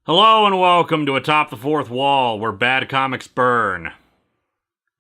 Hello and welcome to Atop the Fourth Wall, where bad comics burn.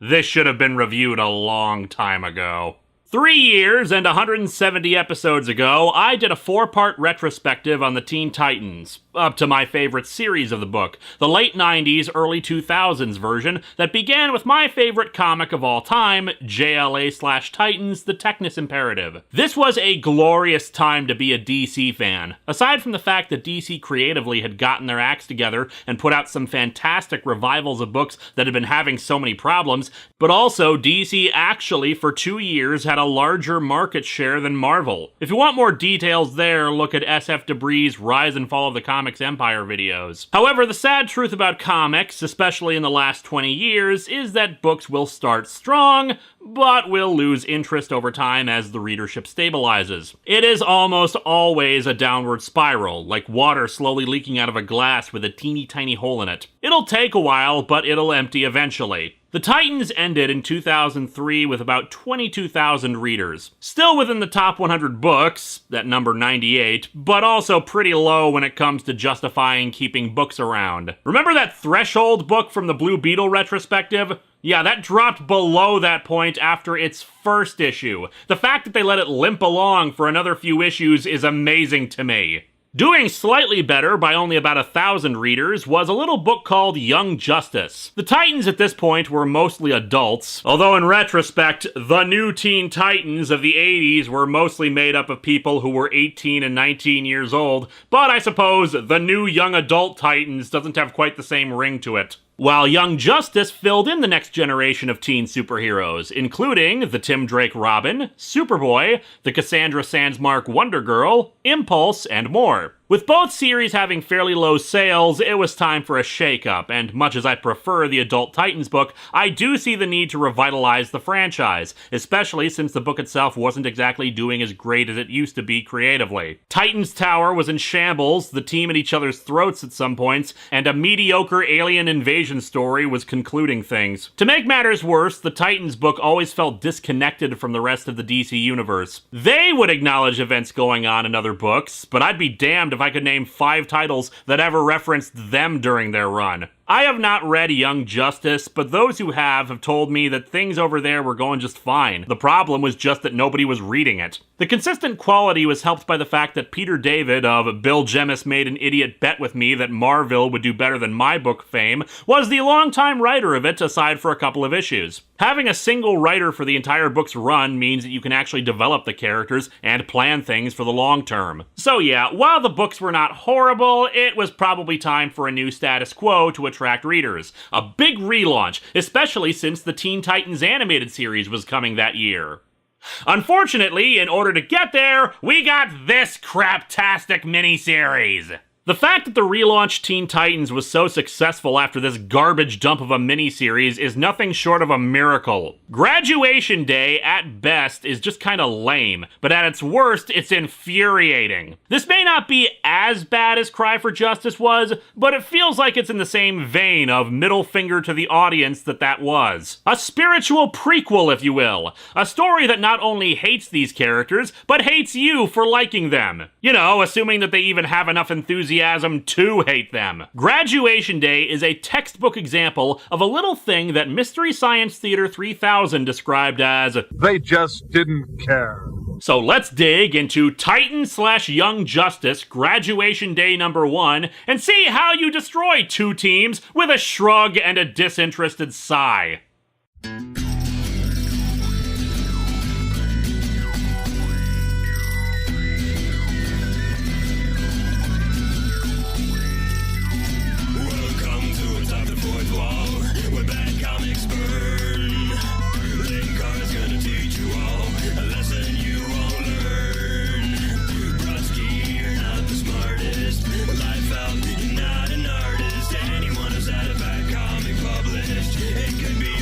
This should have been reviewed a long time ago. 3 years and 170 episodes ago, I did a 4-part retrospective on the Teen Titans, up to my favorite series of the book, the late 90s, early 2000s version that began with my favorite comic of all time, JLA/Titans, The Technis Imperative. This was a glorious time to be a DC fan. Aside from the fact that DC creatively had gotten their acts together and put out some fantastic revivals of books that had been having so many problems, but also DC actually for 2 years had a larger market share than Marvel. If you want more details there, look at SF Debris' Rise and Fall of the Comics Empire videos. However, the sad truth about comics, especially in the last 20 years, is that books will start strong, but will lose interest over time as the readership stabilizes. It is almost always a downward spiral, like water slowly leaking out of a glass with a teeny tiny hole in it. It'll take a while, but it'll empty eventually. The Titans ended in 2003 with about 22,000 readers. Still within the top 100 books, at number 98, but also pretty low when it comes to justifying keeping books around. Remember that Threshold book from the Blue Beetle retrospective? Yeah, that dropped below that point after its first issue. The fact that they let it limp along for another few issues is amazing to me. Doing slightly better by only about 1,000 readers was a little book called Young Justice. The Titans at this point were mostly adults, although in retrospect, the new Teen Titans of the 80s were mostly made up of people who were 18 and 19 years old, but I suppose the new young adult Titans doesn't have quite the same ring to it. While Young Justice filled in the next generation of teen superheroes, including the Tim Drake Robin, Superboy, the Cassandra Sandsmark Wonder Girl, Impulse, and more. With both series having fairly low sales, it was time for a shake-up, and much as I prefer the Adult Titans book, I do see the need to revitalize the franchise, especially since the book itself wasn't exactly doing as great as it used to be creatively. Titans Tower was in shambles, the team at each other's throats at some points, and a mediocre alien invasion story was concluding things. To make matters worse, the Titans book always felt disconnected from the rest of the DC universe. They would acknowledge events going on in other books, but I'd be damned if I could name 5 titles that ever referenced them during their run. I have not read Young Justice, but those who have told me that things over there were going just fine. The problem was just that nobody was reading it. The consistent quality was helped by the fact that Peter David of Bill Jemas Made an Idiot Bet With Me that Marvel would do better than my book fame was the longtime writer of it, aside for a couple of issues. Having a single writer for the entire book's run means that you can actually develop the characters and plan things for the long term. So yeah, while the books were not horrible, it was probably time for a new status quo to attract readers. A big relaunch, especially since the Teen Titans animated series was coming that year. Unfortunately, in order to get there, we got this craptastic miniseries. The fact that the relaunched Teen Titans was so successful after this garbage dump of a miniseries is nothing short of a miracle. Graduation Day, at best, is just kinda lame, but at its worst, it's infuriating. This may not be as bad as Cry for Justice was, but it feels like it's in the same vein of middle finger to the audience that was. A spiritual prequel, if you will. A story that not only hates these characters, but hates you for liking them. You know, assuming that they even have enough enthusiasm to hate them. Graduation Day is a textbook example of a little thing that Mystery Science Theater 3000 described as, they just didn't care. So let's dig into Titan/Young Justice Graduation Day #1 and see how you destroy 2 teams with a shrug and a disinterested sigh. Linkara's gonna teach you all a lesson you won't learn. Brodsky, you're not the smartest. Life out, you're not an artist. Anyone who's had a bad comic published, it could be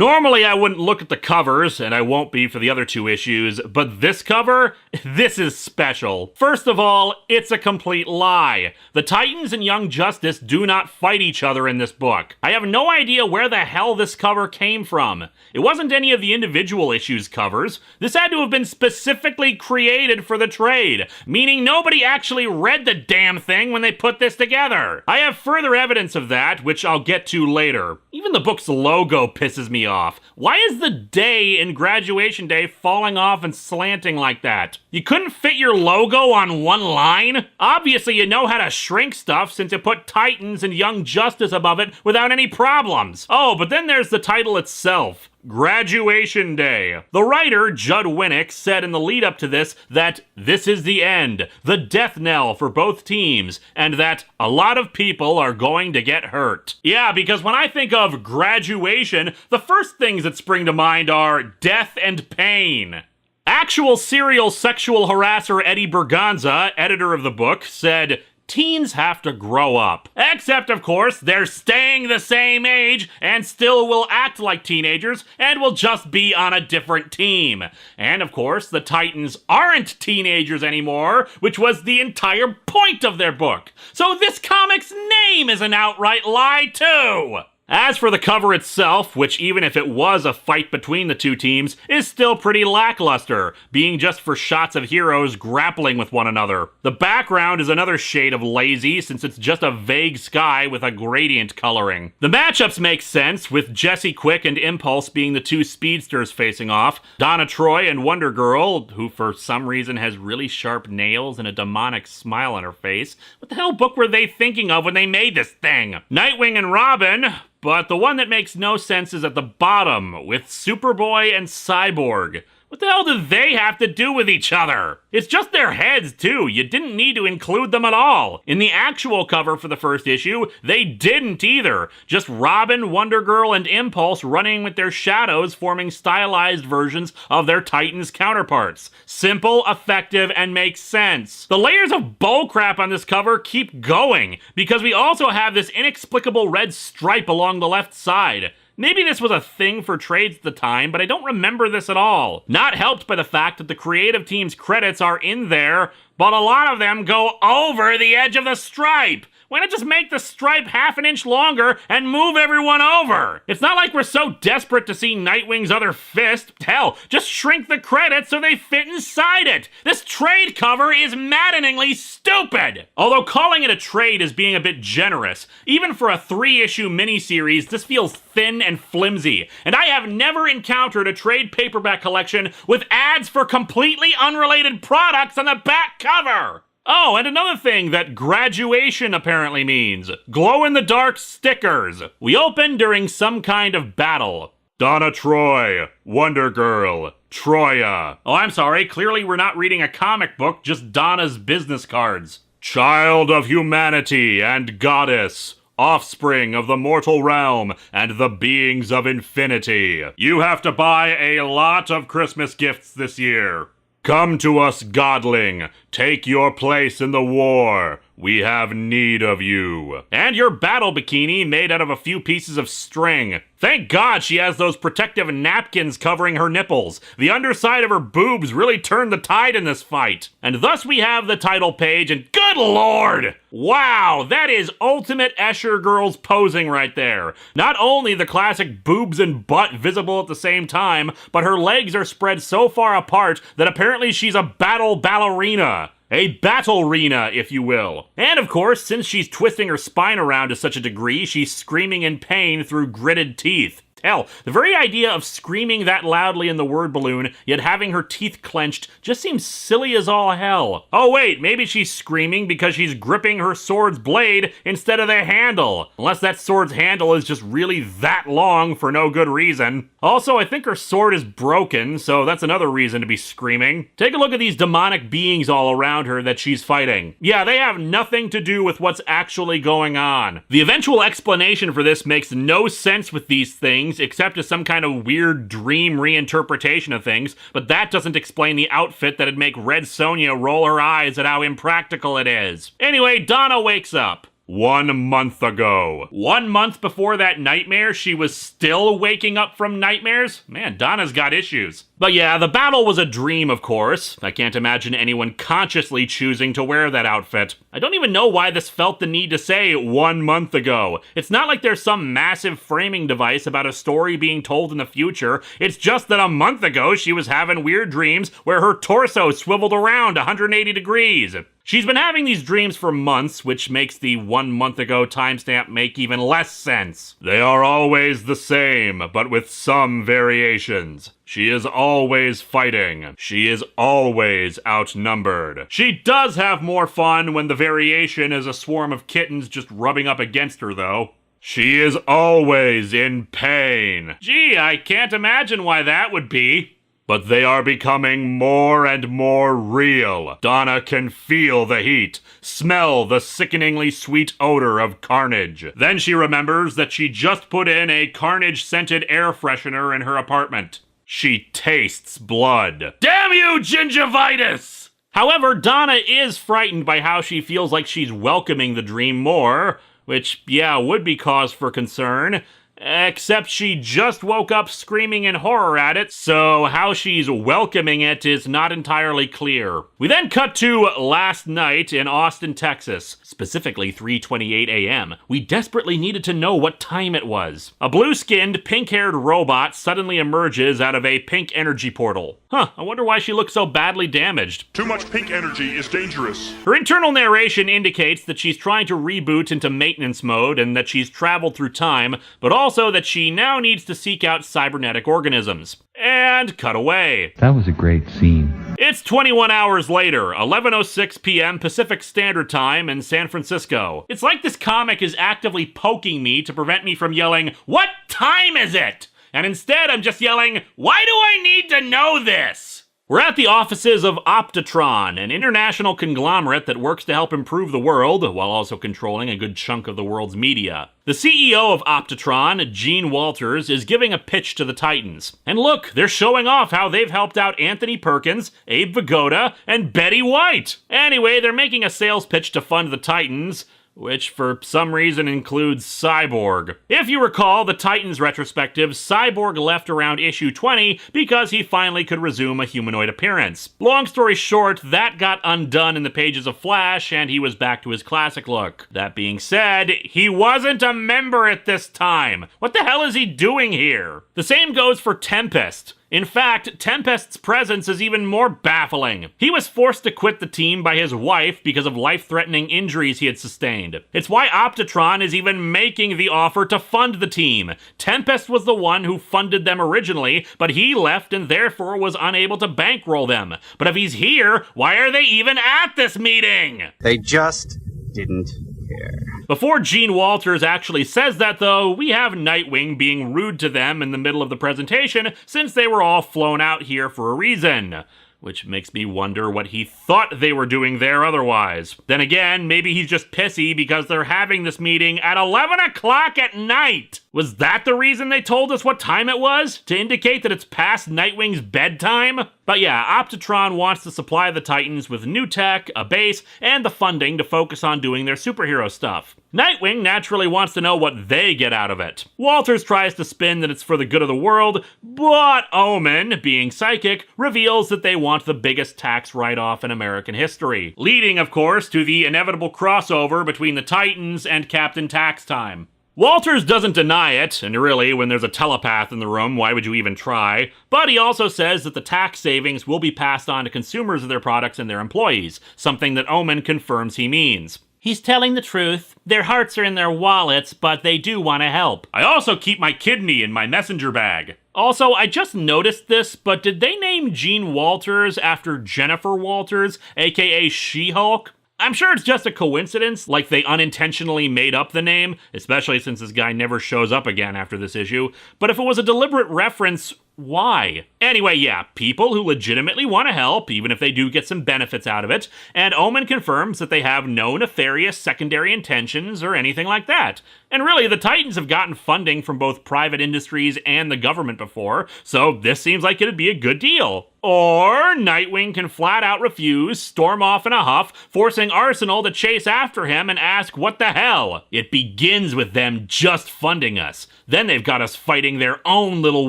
Normally I wouldn't look at the covers, and I won't be for the other two issues, but this cover, this is special. First of all, it's a complete lie. The Titans and Young Justice do not fight each other in this book. I have no idea where the hell this cover came from. It wasn't any of the individual issues covers. This had to have been specifically created for the trade, meaning nobody actually read the damn thing when they put this together. I have further evidence of that, which I'll get to later. Even the book's logo pisses me off. Why is the day in Graduation Day falling off and slanting like that? You couldn't fit your logo on one line? Obviously you know how to shrink stuff since you put Titans and Young Justice above it without any problems. Oh, but then there's the title itself. Graduation Day. The writer, Judd Winnick, said in the lead up to this that this is the end, the death knell for both teams, and that a lot of people are going to get hurt. Yeah, because when I think of graduation, the first things that spring to mind are death and pain. Actual serial sexual harasser Eddie Berganza, editor of the book, said, teens have to grow up. Except, of course, they're staying the same age and still will act like teenagers and will just be on a different team. And, of course, the Titans aren't teenagers anymore, which was the entire point of their book. So this comic's name is an outright lie, too. As for the cover itself, which even if it was a fight between the two teams, is still pretty lackluster, being just for shots of heroes grappling with one another. The background is another shade of lazy, since it's just a vague sky with a gradient coloring. The matchups make sense, with Jesse Quick and Impulse being the two speedsters facing off, Donna Troy and Wonder Girl, who for some reason has really sharp nails and a demonic smile on her face. What the hell book were they thinking of when they made this thing? Nightwing and Robin. But the one that makes no sense is at the bottom, with Superboy and Cyborg. What the hell do they have to do with each other? It's just their heads, too. You didn't need to include them at all. In the actual cover for the first issue, they didn't either. Just Robin, Wonder Girl, and Impulse running with their shadows, forming stylized versions of their Titans counterparts. Simple, effective, and makes sense. The layers of bullcrap on this cover keep going, because we also have this inexplicable red stripe along the left side. Maybe this was a thing for trades at the time, but I don't remember this at all. Not helped by the fact that the creative team's credits are in there, but a lot of them go over the edge of the stripe. Why not just make the stripe half an inch longer and move everyone over? It's not like we're so desperate to see Nightwing's other fist. Hell, just shrink the credits so they fit inside it. This trade cover is maddeningly stupid. Although calling it a trade is being a bit generous. Even for a 3-issue miniseries, this feels thin and flimsy. And I have never encountered a trade paperback collection with ads for completely unrelated products on the back cover. Oh, and another thing that graduation apparently means. Glow-in-the-dark stickers. We open during some kind of battle. Donna Troy, Wonder Girl, Troya. Oh, I'm sorry, clearly we're not reading a comic book, just Donna's business cards. Child of humanity and goddess, offspring of the mortal realm and the beings of infinity. You have to buy a lot of Christmas gifts this year. Come to us, godling. Take your place in the war. We have need of you. And your battle bikini made out of a few pieces of string. Thank God she has those protective napkins covering her nipples. The underside of her boobs really turned the tide in this fight. And thus we have the title page, and good lord! Wow, that is ultimate Escher girls posing right there. Not only the classic boobs and butt visible at the same time, but her legs are spread so far apart that apparently she's a battle ballerina. A battle-rena, if you will. And of course, since she's twisting her spine around to such a degree, she's screaming in pain through gritted teeth. Hell, the very idea of screaming that loudly in the word balloon, yet having her teeth clenched, just seems silly as all hell. Oh wait, maybe she's screaming because she's gripping her sword's blade instead of the handle. Unless that sword's handle is just really that long for no good reason. Also, I think her sword is broken, so that's another reason to be screaming. Take a look at these demonic beings all around her that she's fighting. Yeah, they have nothing to do with what's actually going on. The eventual explanation for this makes no sense with these things, except as some kind of weird dream reinterpretation of things, but that doesn't explain the outfit that'd make Red Sonja roll her eyes at how impractical it is. Anyway, Donna wakes up. 1 month ago. 1 month before that nightmare, she was still waking up from nightmares? Man, Donna's got issues. But yeah, the battle was a dream, of course. I can't imagine anyone consciously choosing to wear that outfit. I don't even know why this felt the need to say 1 month ago. It's not like there's some massive framing device about a story being told in the future. It's just that a month ago she was having weird dreams where her torso swiveled around 180 degrees. She's been having these dreams for months, which makes the 1 month ago timestamp make even less sense. They are always the same, but with some variations. She is always fighting. She is always outnumbered. She does have more fun when the variation is a swarm of kittens just rubbing up against her, though. She is always in pain. Gee, I can't imagine why that would be. But they are becoming more and more real. Donna can feel the heat, smell the sickeningly sweet odor of carnage. Then she remembers that she just put in a carnage-scented air freshener in her apartment. She tastes blood. Damn you, gingivitis! However, Donna is frightened by how she feels like she's welcoming the dream more, which, yeah, would be cause for concern. Except she just woke up screaming in horror at it, so how she's welcoming it is not entirely clear. We then cut to last night in Austin, Texas, specifically 3:28 a.m. We desperately needed to know what time it was. A blue-skinned, pink-haired robot suddenly emerges out of a pink energy portal. I wonder why she looks so badly damaged. Too much pink energy is dangerous. Her internal narration indicates that she's trying to reboot into maintenance mode and that she's traveled through time, but also that she now needs to seek out cybernetic organisms. And cut away. That was a great scene. It's 21 hours later, 11:06 p.m. Pacific Standard Time in San Francisco. It's like this comic is actively poking me to prevent me from yelling, "What time is it?" And instead I'm just yelling, "Why do I need to know this?" We're at the offices of Optotron, an international conglomerate that works to help improve the world, while also controlling a good chunk of the world's media. The CEO of Optotron, Gene Walters, is giving a pitch to the Titans. And look, they're showing off how they've helped out Anthony Perkins, Abe Vigoda, and Betty White. Anyway, they're making a sales pitch to fund the Titans, which for some reason includes Cyborg. If you recall the Titans retrospective, Cyborg left around issue 20 because he finally could resume a humanoid appearance. Long story short, that got undone in the pages of Flash, and he was back to his classic look. That being said, he wasn't a member at this time. What the hell is he doing here? The same goes for Tempest. In fact, Tempest's presence is even more baffling. He was forced to quit the team by his wife because of life-threatening injuries he had sustained. It's why Optotron is even making the offer to fund the team. Tempest was the one who funded them originally, but he left and therefore was unable to bankroll them. But if he's here, why are they even at this meeting? They just didn't care. Before Gene Walters actually says that, though, we have Nightwing being rude to them in the middle of the presentation since they were all flown out here for a reason. Which makes me wonder what he thought they were doing there otherwise. Then again, maybe he's just pissy because they're having this meeting at 11 o'clock at night. Was that the reason they told us what time it was? To indicate that it's past Nightwing's bedtime? But yeah, Optotron wants to supply the Titans with new tech, a base, and the funding to focus on doing their superhero stuff. Nightwing naturally wants to know what they get out of it. Walters tries to spin that it's for the good of the world, but Omen, being psychic, reveals that they want the biggest tax write-off in American history, leading, of course, to the inevitable crossover between the Titans and Captain Tax Time. Walters doesn't deny it, and really, when there's a telepath in the room, why would you even try? But he also says that the tax savings will be passed on to consumers of their products and their employees, something that Omen confirms he means. He's telling the truth. Their hearts are in their wallets, but they do want to help. I also keep my kidney in my messenger bag. Also, I just noticed this, but did they name Gene Walters after Jennifer Walters, aka She-Hulk? I'm sure it's just a coincidence, like they unintentionally made up the name, especially since this guy never shows up again after this issue. But if it was a deliberate reference, why? Anyway, yeah, people who legitimately want to help, even if they do get some benefits out of it, and Omen confirms that they have no nefarious secondary intentions or anything like that. And really, the Titans have gotten funding from both private industries and the government before, so this seems like it'd be a good deal. Or Nightwing can flat out refuse, storm off in a huff, forcing Arsenal to chase after him and ask what the hell. It begins with them just funding us. Then they've got us fighting their own little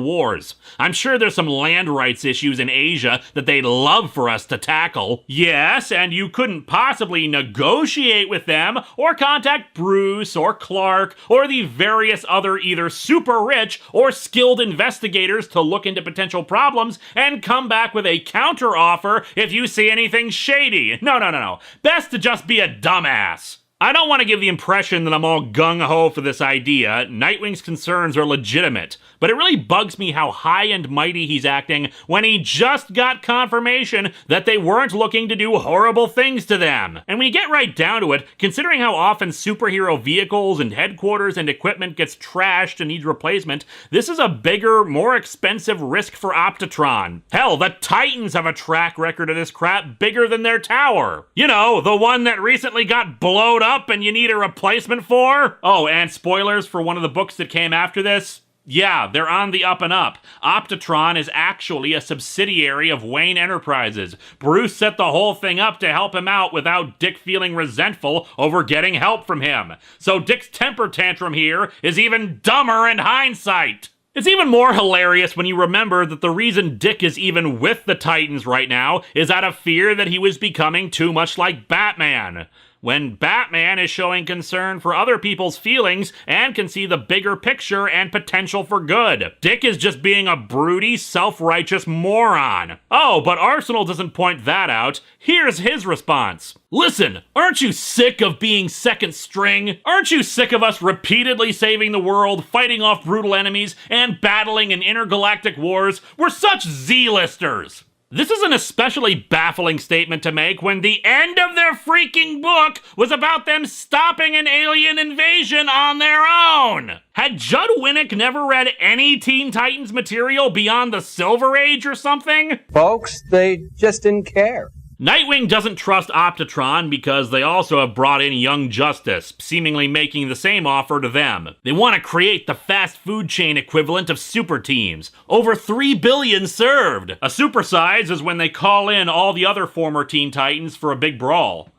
wars. I'm sure there's some land rights issues in Asia that they'd love for us to tackle. Yes, and you couldn't possibly negotiate with them or contact Bruce or Clark or the various other either super rich or skilled investigators to look into potential problems and come back with a counter offer if you see anything shady. No. Best to just be a dumbass. I don't want to give the impression that I'm all gung-ho for this idea. Nightwing's concerns are legitimate, but it really bugs me how high and mighty he's acting when he just got confirmation that they weren't looking to do horrible things to them. And when you get right down to it, considering how often superhero vehicles and headquarters and equipment gets trashed and needs replacement, this is a bigger, more expensive risk for Optitron. Hell, the Titans have a track record of this crap bigger than their tower. You know, the one that recently got blowed up and you need a replacement for? Oh, and spoilers for one of the books that came after this? Yeah, they're on the up and up. Optitron is actually a subsidiary of Wayne Enterprises. Bruce set the whole thing up to help him out without Dick feeling resentful over getting help from him. So Dick's temper tantrum here is even dumber in hindsight. It's even more hilarious when you remember that the reason Dick is even with the Titans right now is out of fear that he was becoming too much like Batman. When Batman is showing concern for other people's feelings and can see the bigger picture and potential for good. Dick is just being a broody, self-righteous moron. Oh, but Arsenal doesn't point that out. Here's his response. Listen, aren't you sick of being second string? Aren't you sick of us repeatedly saving the world, fighting off brutal enemies, and battling in intergalactic wars? We're such Z-listers. This is an especially baffling statement to make when the end of their freaking book was about them stopping an alien invasion on their own. Had Judd Winnick never read any Teen Titans material beyond the Silver Age or something? Folks, they just didn't care. Nightwing doesn't trust Optitron because they also have brought in Young Justice, seemingly making the same offer to them. They want to create the fast food chain equivalent of super teams. Over 3 billion served! A supersize is when they call in all the other former Teen Titans for a big brawl.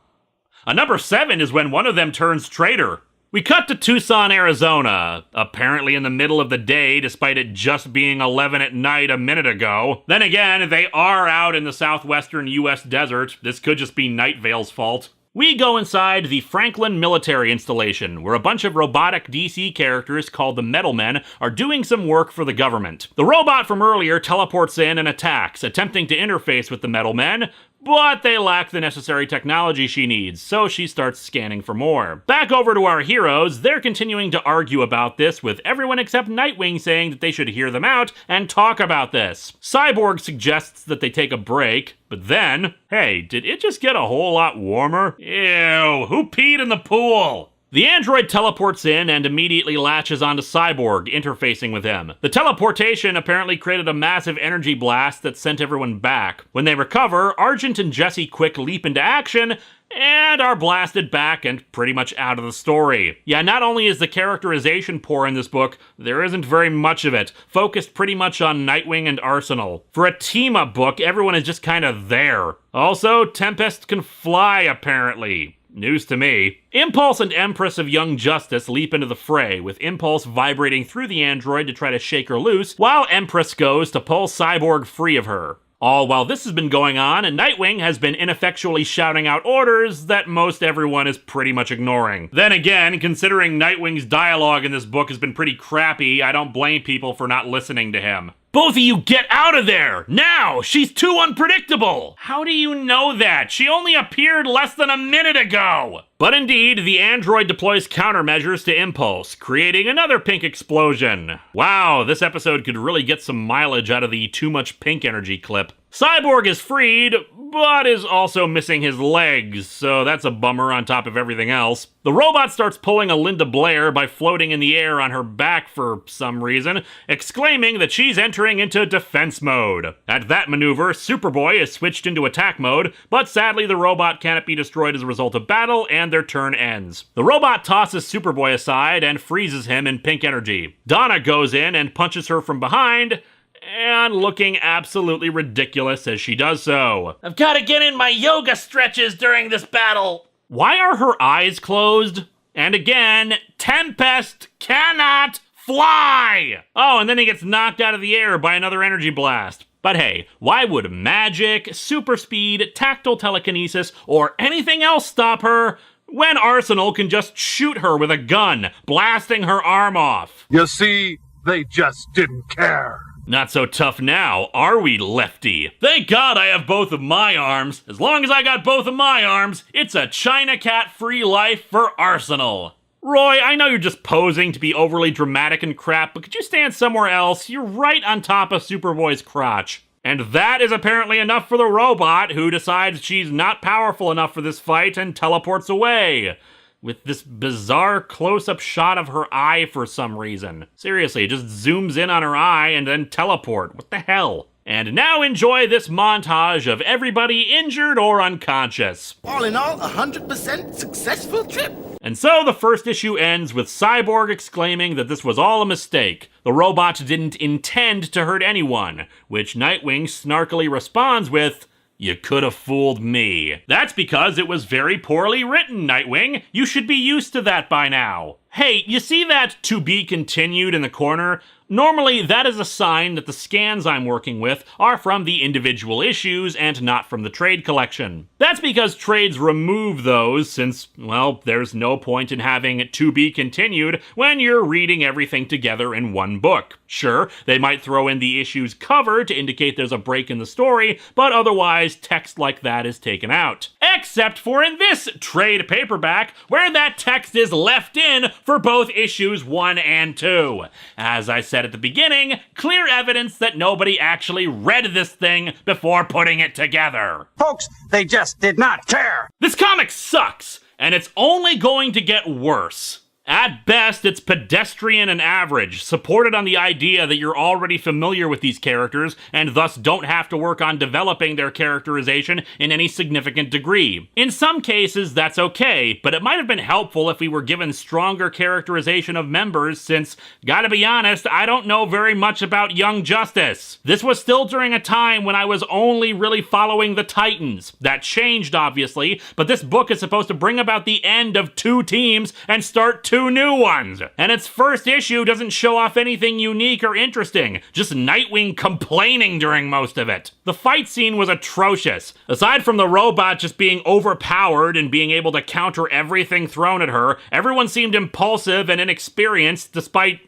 A number 7 is when one of them turns traitor. We cut to Tucson, Arizona, apparently in the middle of the day despite it just being 11 at night a minute ago. Then again, they are out in the southwestern US desert. This could just be Night Vale's fault. We go inside the Franklin military installation, where a bunch of robotic DC characters called the Metal Men are doing some work for the government. The robot from earlier teleports in and attacks, attempting to interface with the Metal Men, but they lack the necessary technology she needs, so she starts scanning for more. Back over to our heroes, they're continuing to argue about this, with everyone except Nightwing saying that they should hear them out and talk about this. Cyborg suggests that they take a break, but then, hey, did it just get a whole lot warmer? Ew, who peed in the pool? The android teleports in and immediately latches onto Cyborg, interfacing with him. The teleportation apparently created a massive energy blast that sent everyone back. When they recover, Argent and Jesse Quick leap into action and are blasted back and pretty much out of the story. Yeah, not only is the characterization poor in this book, there isn't very much of it, focused pretty much on Nightwing and Arsenal. For a team-up book, everyone is just kind of there. Also, Tempest can fly, apparently. News to me. Impulse and Empress of Young Justice leap into the fray, with Impulse vibrating through the android to try to shake her loose, while Empress goes to pull Cyborg free of her. All while this has been going on, and Nightwing has been ineffectually shouting out orders that most everyone is pretty much ignoring. Then again, considering Nightwing's dialogue in this book has been pretty crappy, I don't blame people for not listening to him. Both of you get out of there! Now! She's too unpredictable! How do you know that? She only appeared less than a minute ago! But indeed, the android deploys countermeasures to Impulse, creating another pink explosion. Wow, this episode could really get some mileage out of the too much pink energy clip. Cyborg is freed, but is also missing his legs, so that's a bummer on top of everything else. The robot starts pulling a Linda Blair by floating in the air on her back for some reason, exclaiming that she's entering into defense mode. At that maneuver, Superboy is switched into attack mode, but sadly the robot cannot be destroyed as a result of battle, and their turn ends. The robot tosses Superboy aside and freezes him in pink energy. Donna goes in and punches her from behind, and looking absolutely ridiculous as she does so. I've got to get in my yoga stretches during this battle. Why are her eyes closed? And again, Tempest cannot fly! Oh, and then he gets knocked out of the air by another energy blast. But hey, why would magic, super speed, tactile telekinesis, or anything else stop her when Arsenal can just shoot her with a gun, blasting her arm off? You see, they just didn't care. Not so tough now, are we, Lefty? Thank God I have both of my arms. As long as I got both of my arms, it's a China cat-free life for Arsenal. Roy, I know you're just posing to be overly dramatic and crap, but could you stand somewhere else? You're right on top of Superboy's crotch. And that is apparently enough for the robot, who decides she's not powerful enough for this fight and teleports away. With this bizarre close-up shot of her eye for some reason. Seriously, it just zooms in on her eye and then teleport. What the hell? And now enjoy this montage of everybody injured or unconscious. All in all, 100% successful trip. And so the first issue ends with Cyborg exclaiming that this was all a mistake. The robot didn't intend to hurt anyone, which Nightwing snarkily responds with, "You could have fooled me." That's because it was very poorly written, Nightwing. You should be used to that by now. Hey, you see that "to be continued" in the corner? Normally, that is a sign that the scans I'm working with are from the individual issues and not from the trade collection. That's because trades remove those since, well, there's no point in having "to be continued" when you're reading everything together in one book. Sure, they might throw in the issue's cover to indicate there's a break in the story, but otherwise text like that is taken out. Except for in this trade paperback, where that text is left in for both issues 1 and 2. As I said at the beginning, clear evidence that nobody actually read this thing before putting it together. Folks, they just did not care. This comic sucks, and it's only going to get worse. At best, it's pedestrian and average, supported on the idea that you're already familiar with these characters and thus don't have to work on developing their characterization in any significant degree. In some cases, that's okay, but it might have been helpful if we were given stronger characterization of members since, gotta be honest, I don't know very much about Young Justice. This was still during a time when I was only really following the Titans. That changed, obviously, but this book is supposed to bring about the end of 2 teams and start 2 new ones. And its first issue doesn't show off anything unique or interesting, just Nightwing complaining during most of it. The fight scene was atrocious. Aside from the robot just being overpowered and being able to counter everything thrown at her, everyone seemed impulsive and inexperienced despite,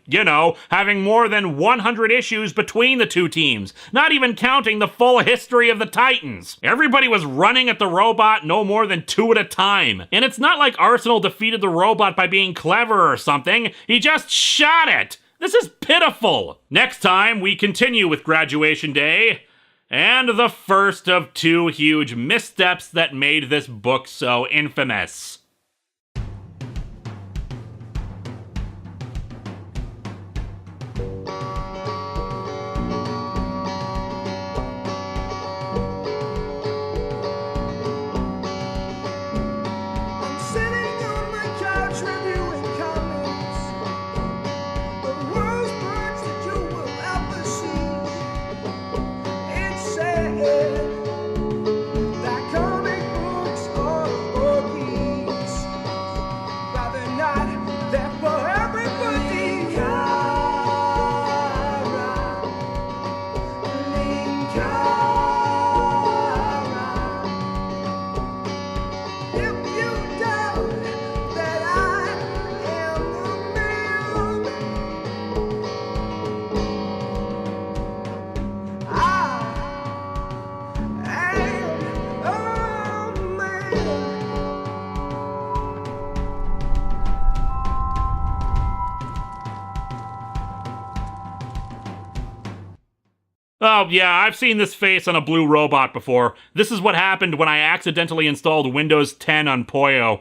having more than 100 issues between the 2 teams, not even counting the full history of the Titans. Everybody was running at the robot no more than 2 at a time. And it's not like Arsenal defeated the robot by being clever or something, he just shot it! This is pitiful! Next time, we continue with Graduation Day, and the first of 2 huge missteps that made this book so infamous. Oh yeah, I've seen this face on a blue robot before. This is what happened when I accidentally installed Windows 10 on Poyo.